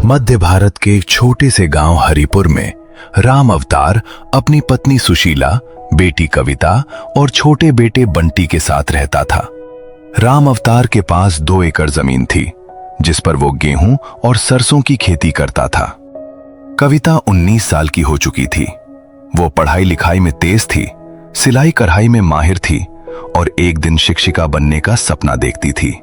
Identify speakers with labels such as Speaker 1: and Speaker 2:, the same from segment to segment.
Speaker 1: मध्य भारत के एक छोटे से गांव हरिपुर में राम अवतार अपनी पत्नी सुशीला, बेटी कविता और छोटे बेटे बंटी के साथ रहता था। राम अवतार के पास 2 एकड़ जमीन थी, जिस पर वो गेहूं और सरसों की खेती करता था। कविता 19 साल की हो चुकी थी। वो पढ़ाई लिखाई में तेज थी, सिलाई कढ़ाई में माहिर थी और एक दिन शिक्षिका बनने का सपना देखती थी।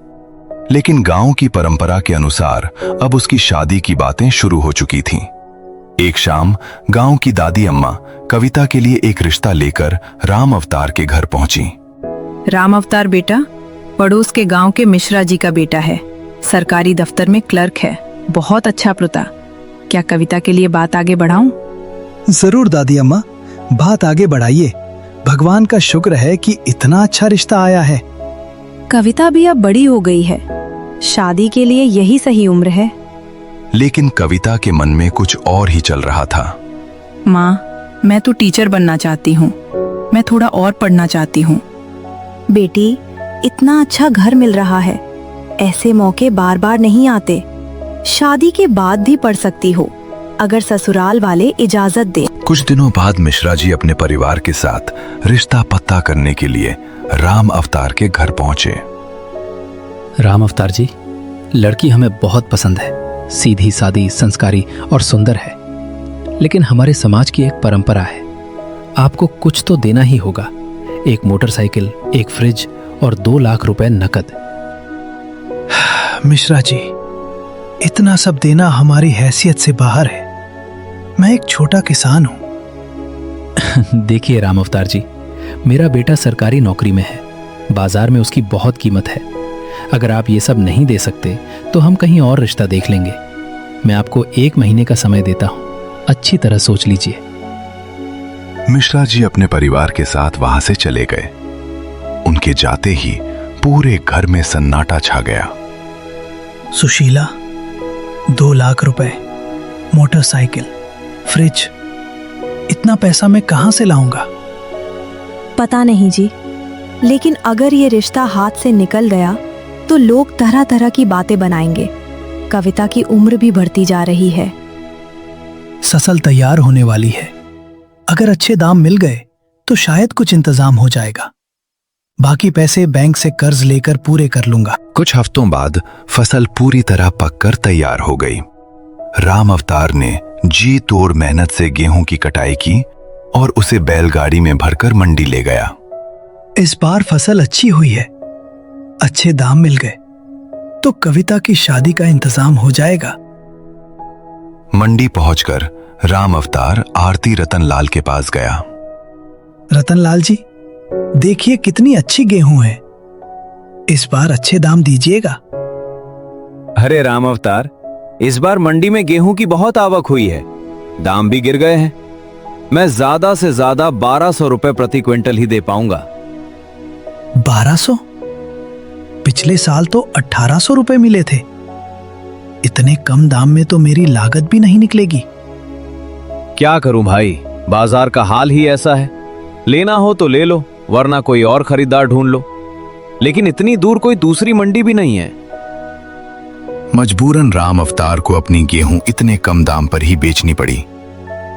Speaker 1: लेकिन गांव की परंपरा के अनुसार अब उसकी शादी की बातें शुरू हो चुकी थीं। एक शाम गांव की दादी अम्मा कविता के लिए एक रिश्ता लेकर राम अवतार के घर पहुंची।
Speaker 2: राम अवतार बेटा पड़ोस के गांव के मिश्रा जी का बेटा है, सरकारी दफ्तर में क्लर्क है, बहुत अच्छा प्रोता। क्या कविता के लिए बात आगे बढ़ाऊं?
Speaker 3: जरूर दादी अम्मा, बात आगे बढ़ाइए। भगवान का शुक्र है कि इतना अच्छा रिश्ता आया है।
Speaker 4: कविता भी अब बड़ी हो गई है, शादी के लिए यही सही उम्र है।
Speaker 1: लेकिन कविता के मन में कुछ और ही चल रहा था।
Speaker 2: माँ, मैं तो टीचर बनना चाहती हूँ, मैं थोड़ा और पढ़ना चाहती हूँ।
Speaker 4: बेटी, इतना अच्छा घर मिल रहा है, ऐसे मौके बार बार नहीं आते। शादी के बाद भी पढ़ सकती हो, अगर ससुराल वाले इजाजत दे।
Speaker 1: कुछ दिनों बाद मिश्रा जी अपने परिवार के साथ रिश्ता पक्का करने के लिए राम अवतार के घर पहुंचे।
Speaker 5: राम अवतार जी, लड़की हमें बहुत पसंद है, सीधी सादी, संस्कारी और सुंदर है। लेकिन हमारे समाज की एक परंपरा है, आपको कुछ तो देना ही होगा। एक मोटरसाइकिल, एक फ्रिज और 2 लाख रुपए नकद।
Speaker 3: मिश्रा जी, इतना सब देना हमारी हैसियत से बाहर है। मैं एक छोटा किसान हूं।
Speaker 5: देखिए राम अवतार जी, मेरा बेटा सरकारी नौकरी में है, बाजार में उसकी बहुत कीमत है। अगर आप ये सब नहीं दे सकते तो हम कहीं और रिश्ता देख लेंगे। मैं आपको 1 महीने का समय देता हूं, अच्छी तरह सोच लीजिए।
Speaker 1: मिश्रा जी अपने परिवार के साथ वहां से चले गए। उनके जाते ही पूरे घर में सन्नाटा छा गया।
Speaker 3: सुशीला, 2 लाख रुपए, मोटरसाइकिल, फ्रिज, इतना पैसा मैं कहां से लाऊंगा?
Speaker 4: पता नहीं जी, लेकिन अगर ये रिश्ता हाथ से निकल गया तो लोग तरह तरह की बातें बनाएंगे। कविता की उम्र भी बढ़ती जा रही है।
Speaker 3: ससल तैयार होने वाली है, अगर अच्छे दाम मिल गए तो शायद कुछ इंतजाम हो जाएगा। बाकी पैसे बैंक से कर्ज लेकर पूरे कर लूंगा।
Speaker 1: कुछ हफ्तों बाद फसल पूरी तरह पककर तैयार हो गई। राम अवतार ने जी तोड़ मेहनत से गेहूं की कटाई की और उसे बैलगाड़ी में भरकर मंडी ले गया।
Speaker 3: इस बार फसल अच्छी हुई है, अच्छे दाम मिल गए तो कविता की शादी का इंतजाम हो जाएगा।
Speaker 1: मंडी पहुंचकर राम अवतार आरती रतनलाल के पास गया।
Speaker 3: रतनलाल जी, देखिए कितनी अच्छी गेहूं है, इस बार अच्छे दाम दीजिएगा।
Speaker 6: अरे राम अवतार, इस बार मंडी में गेहूं की बहुत आवक हुई है, दाम भी गिर गए हैं। मैं ज्यादा से ज्यादा 1200 रुपए प्रति क्विंटल ही दे पाऊंगा।
Speaker 3: 1200? पिछले साल तो 1800 रुपए मिले थे। इतने कम दाम में तो मेरी लागत भी नहीं निकलेगी।
Speaker 6: क्या करूं भाई, बाजार का हाल ही ऐसा है। लेना हो तो ले लो, वरना कोई और खरीदार ढूंढ लो। लेकिन इतनी दूर कोई दूसरी मंडी भी नहीं है।
Speaker 1: मजबूरन राम अवतार को अपनी गेहूं इतने कम दाम पर ही बेचनी पड़ी।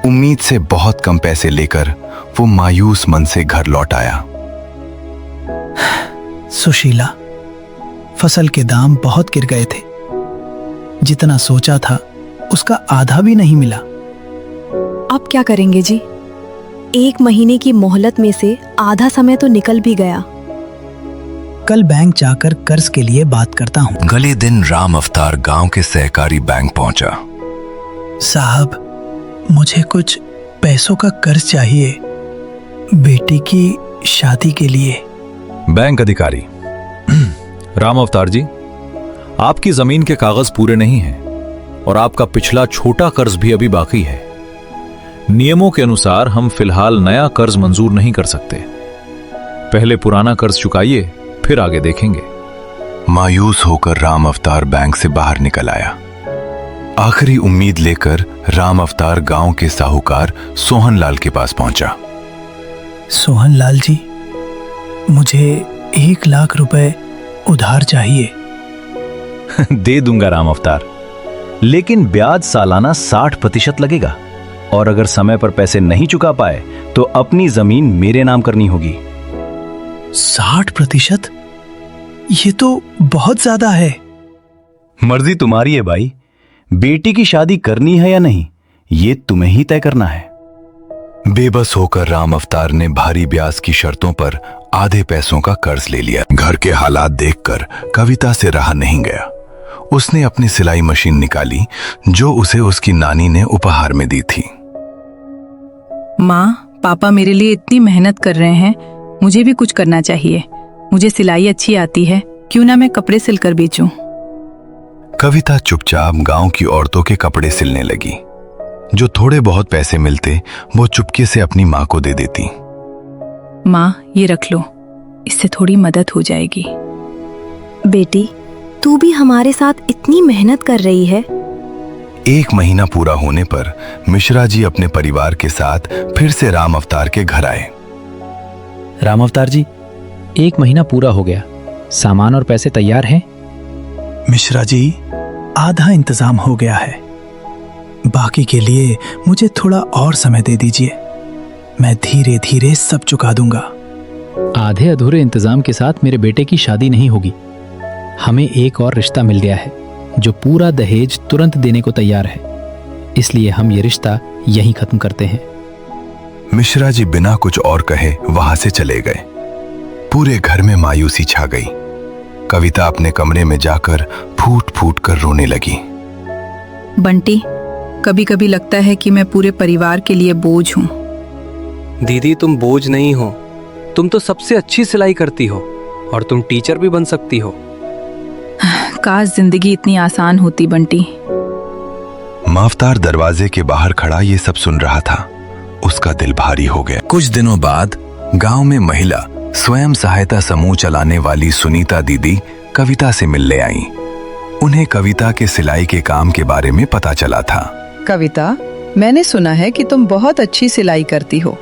Speaker 1: उम्मीद से बहुत कम पैसे लेकर वो मायूस मन से घर लौट आया।
Speaker 3: सुशीला, फसल के दाम बहुत गिर गए थे। जितना सोचा था उसका आधा भी नहीं मिला।
Speaker 4: अब क्या करेंगे जी? 1 महीने की मोहलत में से आधा समय तो निकल भी गया।
Speaker 3: कल बैंक जाकर कर्ज के लिए बात करता हूँ।
Speaker 1: अगले दिन राम अवतार गांव के सहकारी बैंक पहुंचा।
Speaker 3: साहब, मुझे कुछ पैसों का कर्ज चाहिए, बेटी की शादी के लिए।
Speaker 7: बैंक अधिकारी, राम अवतार जी, आपकी जमीन के कागज पूरे नहीं हैं और आपका पिछला छोटा कर्ज भी अभी बाकी है। नियमों के अनुसार हम फिलहाल नया कर्ज मंजूर नहीं कर सकते। पहले पुराना कर्ज चुकाइए, फिर आगे देखेंगे।
Speaker 1: मायूस होकर राम अवतार बैंक से बाहर निकल आया। आखिरी उम्मीद लेकर राम अवतार गांव के साहूकार सोहनलाल के पास पहुंचा।
Speaker 3: सोहनलाल जी, मुझे 1 लाख रुपए उधार चाहिए।
Speaker 7: दे दूंगा राम अवतार, लेकिन ब्याज सालाना 60% लगेगा, और अगर समय पर पैसे नहीं चुका पाए तो अपनी जमीन मेरे नाम करनी होगी।
Speaker 3: 60%? ये तो बहुत ज्यादा है।
Speaker 7: मर्जी तुम्हारी है भाई, बेटी की शादी करनी है या नहीं, ये तुम्हें ही तय करना है।
Speaker 1: बेबस होकर राम अवतार ने भारी ब्याज की शर्तों पर आधे पैसों का कर्ज ले लिया। घर के हालात देखकर कविता से रहा नहीं गया। उसने अपनी सिलाई मशीन निकाली जो उसे उसकी नानी ने उपहार में दी थी।
Speaker 2: माँ, पापा मेरे लिए इतनी मेहनत कर रहे हैं, मुझे भी कुछ करना चाहिए। मुझे सिलाई अच्छी आती है, क्यों ना मैं कपड़े सिलकर बेचूं।
Speaker 1: कविता चुपचाप गांव की औरतों के कपड़े सिलने लगी। जो थोड़े बहुत पैसे मिलते वो चुपके से अपनी माँ को दे देती।
Speaker 2: माँ, ये रख लो, इससे थोड़ी मदद हो जाएगी।
Speaker 4: बेटी, तू भी हमारे साथ इतनी मेहनत कर रही है।
Speaker 1: 1 महीना पूरा होने पर मिश्रा जी अपने परिवार के साथ फिर से राम अवतार के घर आए।
Speaker 5: राम अवतार जी, 1 महीना पूरा हो गया, सामान और पैसे तैयार हैं?
Speaker 3: मिश्रा जी, आधा इंतजाम हो गया है, बाकी के लिए मुझे थोड़ा और समय दे दीजिए। मैं धीरे धीरे सब चुका दूंगा।
Speaker 5: आधे अधूरे इंतजाम के साथ मेरे बेटे की शादी नहीं होगी। हमें एक और रिश्ता मिल गया है जो पूरा दहेज तुरंत देने को तैयार है, इसलिए हम ये रिश्ता यहीं खत्म करते हैं।
Speaker 1: मिश्रा जी बिना कुछ और कहे वहां से चले गए। पूरे घर में मायूसी छा गई। कविता अपने कमरे में जाकर फूट फूट कर रोने लगी।
Speaker 2: बंटी, कभी कभी लगता है कि मैं पूरे परिवार के लिए बोझ हूँ।
Speaker 8: दीदी, तुम बोझ नहीं हो, तुम तो सबसे अच्छी सिलाई करती हो और तुम टीचर भी बन सकती हो।
Speaker 2: काश जिंदगी इतनी आसान होती बंटी।
Speaker 1: माफ्तार दरवाजे के बाहर खड़ा ये सब सुन रहा था। उसका दिल भारी हो गया। कुछ दिनों बाद गांव में महिला स्वयं सहायता समूह चलाने वाली सुनीता दीदी कविता से मिलने आई। उन्हें कविता के सिलाई के काम के बारे में पता चला था।
Speaker 2: कविता, मैंने सुना है कि तुम बहुत अच्छी सिलाई करती हो।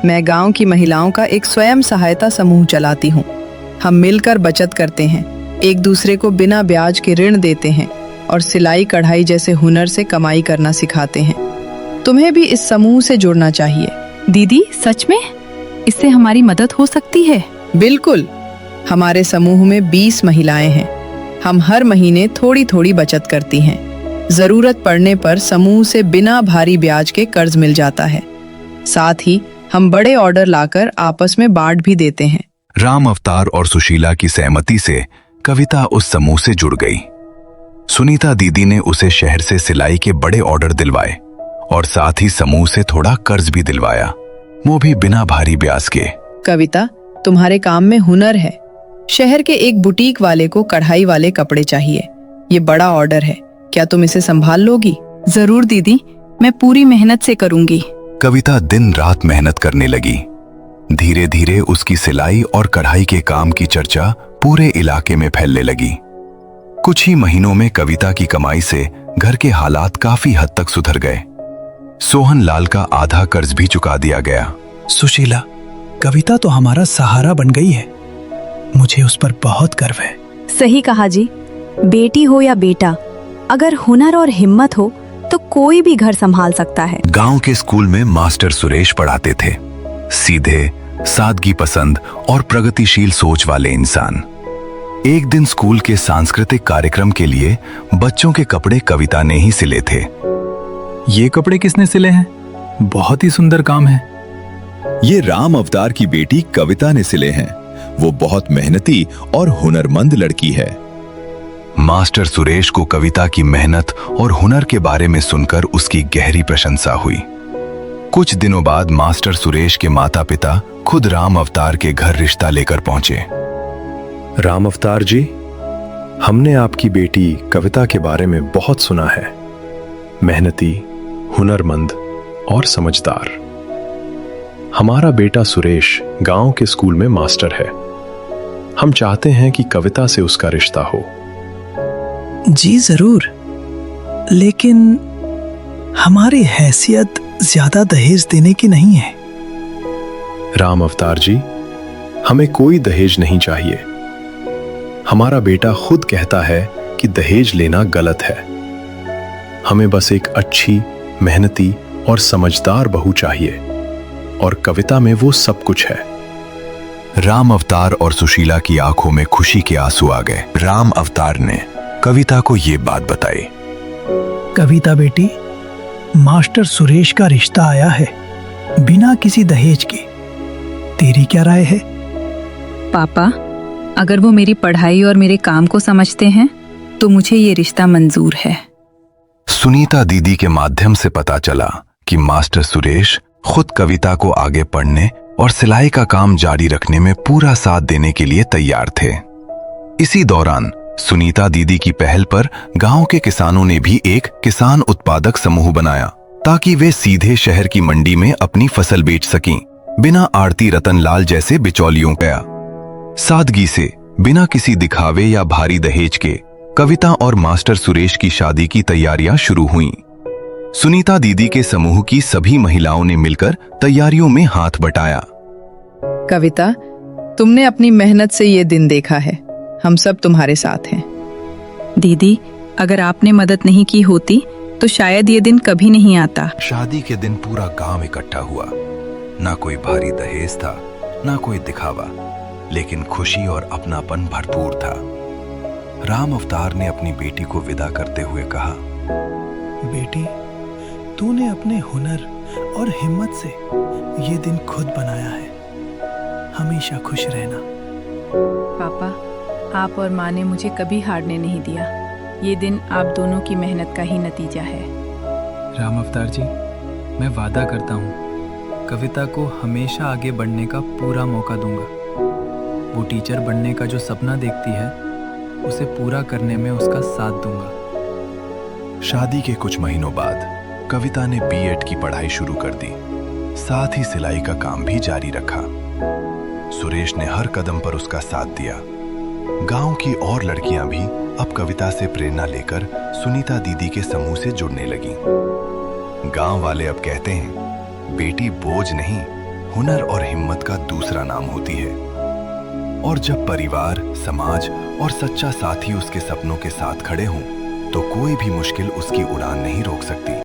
Speaker 2: मैं गांव की महिलाओं का एक स्वयं सहायता समूह चलाती हूँ। हम मिलकर बचत करते हैं, एक दूसरे को बिना ब्याज के ऋण देते हैं और सिलाई कढ़ाई जैसे हुनर से कमाई करना सिखाते हैं। तुम्हें भी इस समूह से जुड़ना चाहिए। दीदी, सच में? इससे हमारी मदद हो सकती है? बिल्कुल। हमारे समूह में 20 महिलाएं हैं। हम हर महीने थोड़ी थोड़ी बचत करती हैं। जरूरत पड़ने पर समूह से बिना भारी ब्याज के कर्ज मिल जाता है। साथ ही हम बड़े ऑर्डर लाकर आपस में बांट भी देते हैं।
Speaker 1: राम अवतार और सुशीला की सहमति से कविता उस समूह से जुड़ गई। सुनीता दीदी ने उसे शहर से सिलाई के बड़े ऑर्डर दिलवाए और साथ ही समूह से थोड़ा कर्ज भी दिलवाया, वो भी बिना भारी ब्याज के।
Speaker 2: कविता, तुम्हारे काम में हुनर है। शहर के एक बुटीक वाले को कढ़ाई वाले कपड़े चाहिए। ये बड़ा ऑर्डर है, क्या तुम इसे संभाल लोगी? जरूर दीदी, मैं पूरी मेहनत से करूंगी।
Speaker 1: कविता दिन रात मेहनत करने लगी। धीरे धीरे उसकी सिलाई और कढ़ाई के काम की चर्चा पूरे इलाके में फैलने लगी। कुछ ही महीनों में कविता की कमाई से घर के हालात काफी हद तक सुधर गए। सोहन लाल का आधा कर्ज भी चुका दिया गया।
Speaker 3: सुशीला, कविता तो हमारा सहारा बन गई है। मुझे उस पर बहुत गर्व है।
Speaker 4: सही कहा जी। बेटी हो या बेटा, अगर हुनर और हिम्मत हो तो कोई भी घर संभाल सकता है।
Speaker 1: गांव के स्कूल में मास्टर सुरेश पढ़ाते थे। सीधे, सादगी पसंद और प्रगतिशील सोच वाले इंसान। एक दिन स्कूल के सांस्कृतिक कार्यक्रम के लिए बच्चों के कपड़े कविता ने ही सिले थे।
Speaker 7: ये कपड़े किसने सिले हैं? बहुत ही सुंदर काम है।
Speaker 9: ये राम अवतार की बेटी कविता ने सिले हैं। वो बहुत मेहनती और हुनरमंद लड़की है।
Speaker 1: मास्टर सुरेश को कविता की मेहनत और हुनर के बारे में सुनकर उसकी गहरी प्रशंसा हुई। कुछ दिनों बाद मास्टर सुरेश के माता पिता खुद राम अवतार के घर रिश्ता लेकर पहुंचे।
Speaker 10: राम अवतार जी, हमने आपकी बेटी कविता के बारे में बहुत सुना है। मेहनती, हुनरमंद और समझदार। हमारा बेटा सुरेश गांव के स्कूल में मास्टर है। हम चाहते हैं कि कविता से उसका रिश्ता हो।
Speaker 3: जी जरूर, लेकिन हमारी हैसियत ज्यादा दहेज देने की नहीं है।
Speaker 10: राम अवतार जी, हमें कोई दहेज नहीं चाहिए। हमारा बेटा खुद कहता है कि दहेज लेना गलत है। हमें बस एक अच्छी, मेहनती और समझदार बहू चाहिए, और कविता में वो सब कुछ है।
Speaker 1: राम अवतार और सुशीला की आंखों में खुशी के आंसू आ गए। राम अवतार ने कविता को ये बात बताई।
Speaker 3: कविता बेटी, मास्टर सुरेश का रिश्ता आया है, बिना किसी दहेज के। तेरी क्या राय है?
Speaker 11: पापा, अगर वो मेरी पढ़ाई और मेरे काम को समझते हैं तो मुझे ये रिश्ता मंजूर है।
Speaker 1: सुनीता दीदी के माध्यम से पता चला कि मास्टर सुरेश खुद कविता को आगे पढ़ने और सिलाई का काम जारी रखने में पूरा साथ देने के लिए तैयार थे। इसी दौरान सुनीता दीदी की पहल पर गांव के किसानों ने भी एक किसान उत्पादक समूह बनाया ताकि वे सीधे शहर की मंडी में अपनी फसल बेच सकें, बिना आड़ती रतनलाल जैसे बिचौलियों का। सादगी से, बिना किसी दिखावे या भारी दहेज के, कविता और मास्टर सुरेश की शादी की तैयारियां शुरू हुईं। सुनीता दीदी के समूह की सभी महिलाओं ने मिलकर तैयारियों में हाथ बटाया।
Speaker 2: कविता, तुमने अपनी मेहनत से ये दिन देखा है, हम सब तुम्हारे साथ हैं।
Speaker 11: दीदी, अगर आपने मदद नहीं की होती तो शायद ये दिन कभी नहीं आता।
Speaker 1: शादी के दिन पूरा गांव इकट्ठा हुआ। ना कोई भारी दहेज था, ना कोई दिखावा, लेकिन खुशी और अपनापन भरपूर था। राम अवतार ने अपनी बेटी को विदा करते हुए कहा,
Speaker 3: बेटी, तूने अपने हुनर और हिम्मत से ये दिन खुद बनाया है। हमेशा खुश रहना।
Speaker 11: पापा, आप और माँ ने मुझे कभी हारने नहीं दिया। ये दिन आप दोनों की मेहनत का ही नतीजा है।
Speaker 5: राम अवतार जी, मैं वादा करता हूँ कविता को हमेशा आगे बढ़ने का पूरा मौका दूंगा। वो टीचर बनने का जो सपना देखती है उसे पूरा करने में उसका साथ दूंगा।
Speaker 1: शादी के कुछ महीनों बाद कविता ने बीएड की पढ़ाई शुरू कर दी, साथ ही सिलाई का काम भी जारी रखा। सुरेश ने हर कदम पर उसका साथ दिया। गांव की और लड़कियां भी अब कविता से प्रेरणा लेकर सुनीता दीदी के समूह से जुड़ने लगी। गांव वाले अब कहते हैं, बेटी बोझ नहीं, हुनर और हिम्मत का दूसरा नाम होती है। और जब परिवार, समाज और सच्चा साथी उसके सपनों के साथ खड़े हों, तो कोई भी मुश्किल उसकी उड़ान नहीं रोक सकती।